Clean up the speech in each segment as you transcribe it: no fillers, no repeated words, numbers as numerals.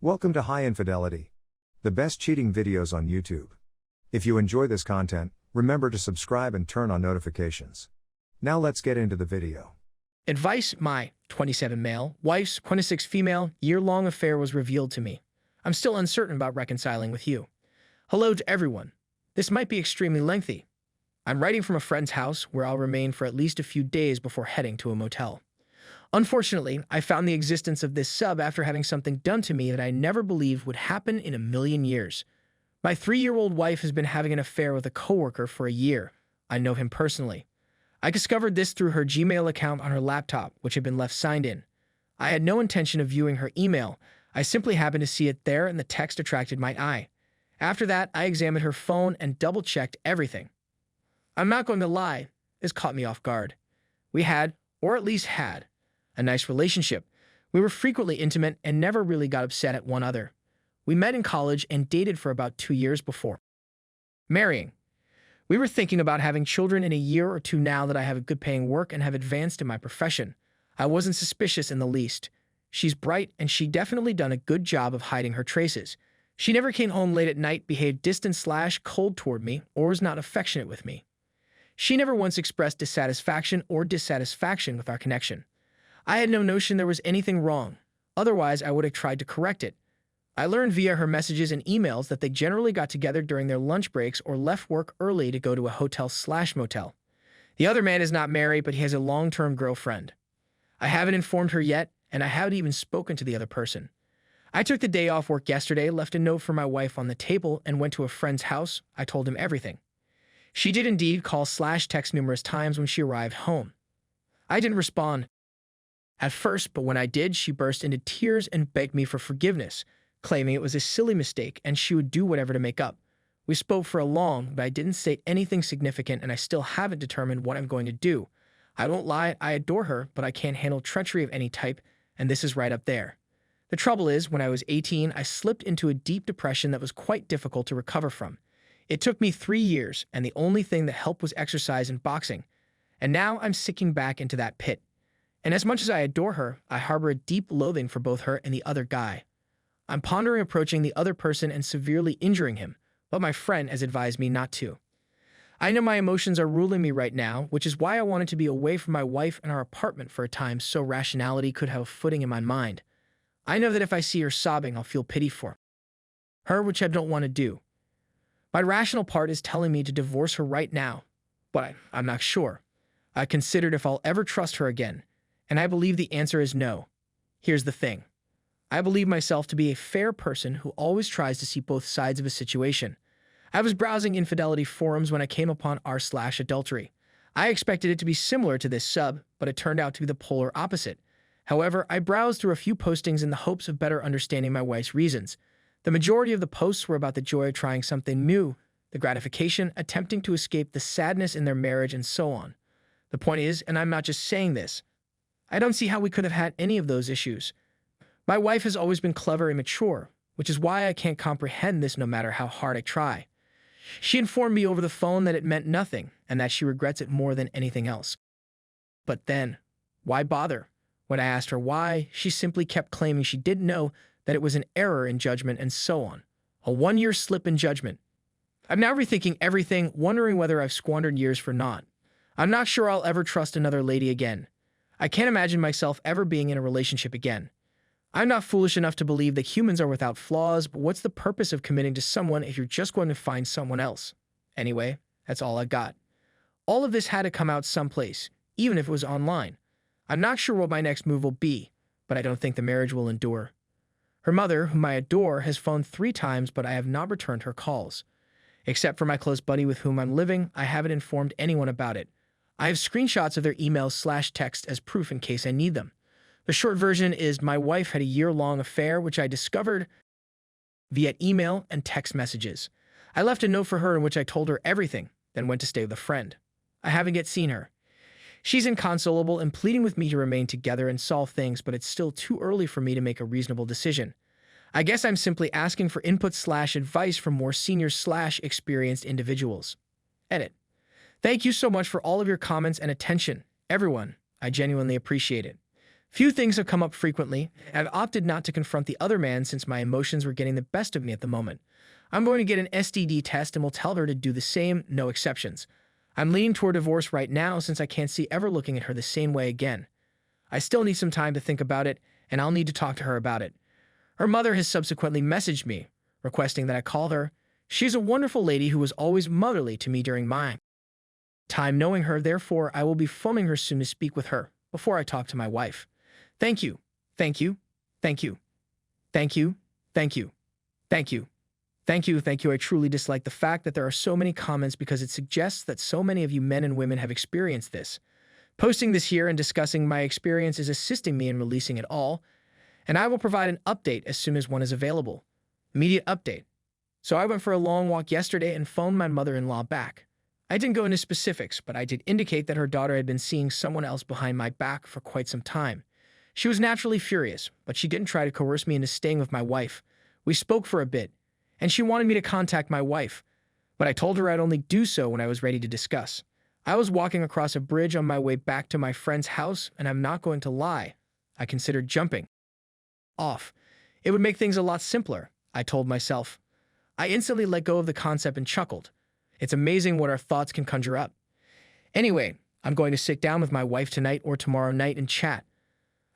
Welcome to High Infidelity, the best cheating videos on YouTube. If you enjoy this content, remember to subscribe and turn on notifications. Now let's get into the video. Advice: my 27 male, wife's 26 female, year-long affair was revealed to me. I'm still uncertain about reconciling with you. Hello to everyone. This might be extremely lengthy. I'm writing from a friend's house where I'll remain for at least a few days before heading to a motel. Unfortunately, I found the existence of this sub after having something done to me that I never believed would happen in a million years. My 3-year-old wife has been having an affair with a coworker for a year. I know him personally. I discovered this through her Gmail account on her laptop, which had been left signed in. I had no intention of viewing her email. I simply happened to see it there and the text attracted my eye. After that, I examined her phone and double-checked everything. I'm not going to lie, this caught me off guard. We had, or at least had, a nice relationship. We were frequently intimate and never really got upset at one another. We met in college and dated for about 2 years before marrying. We were thinking about having children in a year or two now that I have a good-paying work and have advanced in my profession. I wasn't suspicious in the least. She's bright, and she definitely done a good job of hiding her traces. She never came home late at night, behaved distant/cold toward me, or was not affectionate with me. She never once expressed dissatisfaction or dissatisfaction with our connection. I had no notion there was anything wrong. Otherwise, I would have tried to correct it. I learned via her messages and emails that they generally got together during their lunch breaks or left work early to go to a hotel/motel. The other man is not married, but he has a long-term girlfriend. I haven't informed her yet, and I haven't even spoken to the other person. I took the day off work yesterday, left a note for my wife on the table, and went to a friend's house. I told him everything. She did indeed call/text numerous times when she arrived home. I didn't respond at first, but when I did, she burst into tears and begged me for forgiveness, claiming it was a silly mistake and she would do whatever to make up. We spoke for a long, but I didn't say anything significant, and I still haven't determined what I'm going to do. I won't lie, I adore her, but I can't handle treachery of any type, and this is right up there. The trouble is, when I was 18, I slipped into a deep depression that was quite difficult to recover from. It took me 3 years, and the only thing that helped was exercise and boxing. And now I'm sinking back into that pit. And as much as I adore her, I harbor a deep loathing for both her and the other guy. I'm pondering approaching the other person and severely injuring him, but my friend has advised me not to. I know my emotions are ruling me right now, which is why I wanted to be away from my wife and our apartment for a time so rationality could have a footing in my mind. I know that if I see her sobbing, I'll feel pity for her, which I don't want to do. My rational part is telling me to divorce her right now, but I'm not sure. I considered if I'll ever trust her again, and I believe the answer is no. Here's the thing. I believe myself to be a fair person who always tries to see both sides of a situation. I was browsing infidelity forums when I came upon r/adultery. I expected it to be similar to this sub, but it turned out to be the polar opposite. However, I browsed through a few postings in the hopes of better understanding my wife's reasons. The majority of the posts were about the joy of trying something new, the gratification, attempting to escape the sadness in their marriage, and so on. The point is, and I'm not just saying this, I don't see how we could have had any of those issues. My wife has always been clever and mature, which is why I can't comprehend this no matter how hard I try. She informed me over the phone that it meant nothing and that she regrets it more than anything else. But then, why bother? When I asked her why, she simply kept claiming she didn't know that it was an error in judgment and so on. A 1-year slip in judgment. I'm now rethinking everything, wondering whether I've squandered years for naught. I'm not sure I'll ever trust another lady again. I can't imagine myself ever being in a relationship again. I'm not foolish enough to believe that humans are without flaws, but what's the purpose of committing to someone if you're just going to find someone else? Anyway, that's all I got. All of this had to come out someplace, even if it was online. I'm not sure what my next move will be, but I don't think the marriage will endure. Her mother, whom I adore, has phoned 3 times, but I have not returned her calls. Except for my close buddy with whom I'm living, I haven't informed anyone about it. I have screenshots of their emails/text as proof in case I need them. The short version is my wife had a year-long affair, which I discovered via email and text messages. I left a note for her in which I told her everything, then went to stay with a friend. I haven't yet seen her. She's inconsolable and pleading with me to remain together and solve things, but it's still too early for me to make a reasonable decision. I guess I'm simply asking for input/advice from more senior/experienced individuals. Edit. Thank you so much for all of your comments and attention. Everyone, I genuinely appreciate it. Few things have come up frequently. I've opted not to confront the other man since my emotions were getting the best of me at the moment. I'm going to get an STD test and will tell her to do the same, no exceptions. I'm leaning toward divorce right now since I can't see ever looking at her the same way again. I still need some time to think about it, and I'll need to talk to her about it. Her mother has subsequently messaged me, requesting that I call her. She's a wonderful lady who was always motherly to me during my time knowing her, therefore I will be phoning her soon to speak with her before I talk to my wife. Thank you, thank you, thank you, thank you, thank you, thank you, thank you, thank you. I truly dislike the fact that there are so many comments because it suggests that so many of you men and women have experienced this. Posting this here and discussing my experience is assisting me in releasing it all, and I will provide an update as soon as one is available. Immediate update. So I went for a long walk yesterday and phoned my mother-in-law back. I didn't go into specifics, but I did indicate that her daughter had been seeing someone else behind my back for quite some time. She was naturally furious, but she didn't try to coerce me into staying with my wife. We spoke for a bit, and she wanted me to contact my wife, but I told her I'd only do so when I was ready to discuss. I was walking across a bridge on my way back to my friend's house, and I'm not going to lie, I considered jumping off. It would make things a lot simpler, I told myself. I instantly let go of the concept and chuckled. It's amazing what our thoughts can conjure up. Anyway, I'm going to sit down with my wife tonight or tomorrow night and chat.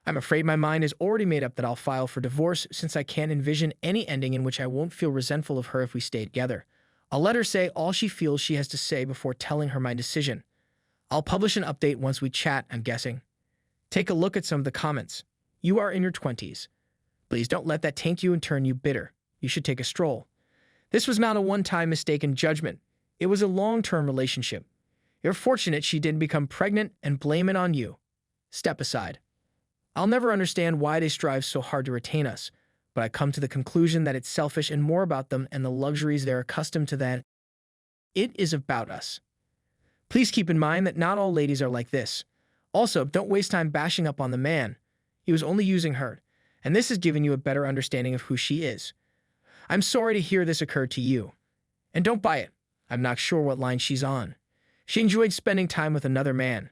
I'm afraid my mind is already made up that I'll file for divorce since I can't envision any ending in which I won't feel resentful of her if we stay together. I'll let her say all she feels she has to say before telling her my decision. I'll publish an update once we chat, I'm guessing. Take a look at some of the comments. You are in your 20s. Please don't let that taint you and turn you bitter. You should take a stroll. This was not a one-time mistaken judgment. It was a long-term relationship. You're fortunate she didn't become pregnant and blame it on you. Step aside. I'll never understand why they strive so hard to retain us, but I come to the conclusion that it's selfish and more about them and the luxuries they're accustomed to than it is about us. Please keep in mind that not all ladies are like this. Also, don't waste time bashing up on the man. He was only using her, and this has given you a better understanding of who she is. I'm sorry to hear this occurred to you. And don't buy it. I'm not sure what line she's on. She enjoyed spending time with another man.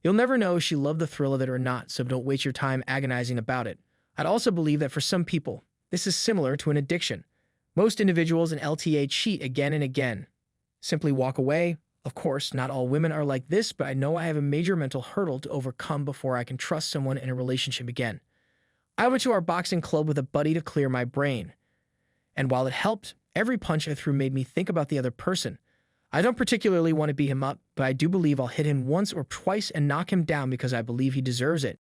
You'll never know if she loved the thrill of it or not, so don't waste your time agonizing about it. I'd also believe that for some people, this is similar to an addiction. Most individuals in LTA cheat again and again. Simply walk away. Of course, not all women are like this, but I know I have a major mental hurdle to overcome before I can trust someone in a relationship again. I went to our boxing club with a buddy to clear my brain. And while it helped, every punch I threw made me think about the other person. I don't particularly want to beat him up, but I do believe I'll hit him once or twice and knock him down because I believe he deserves it.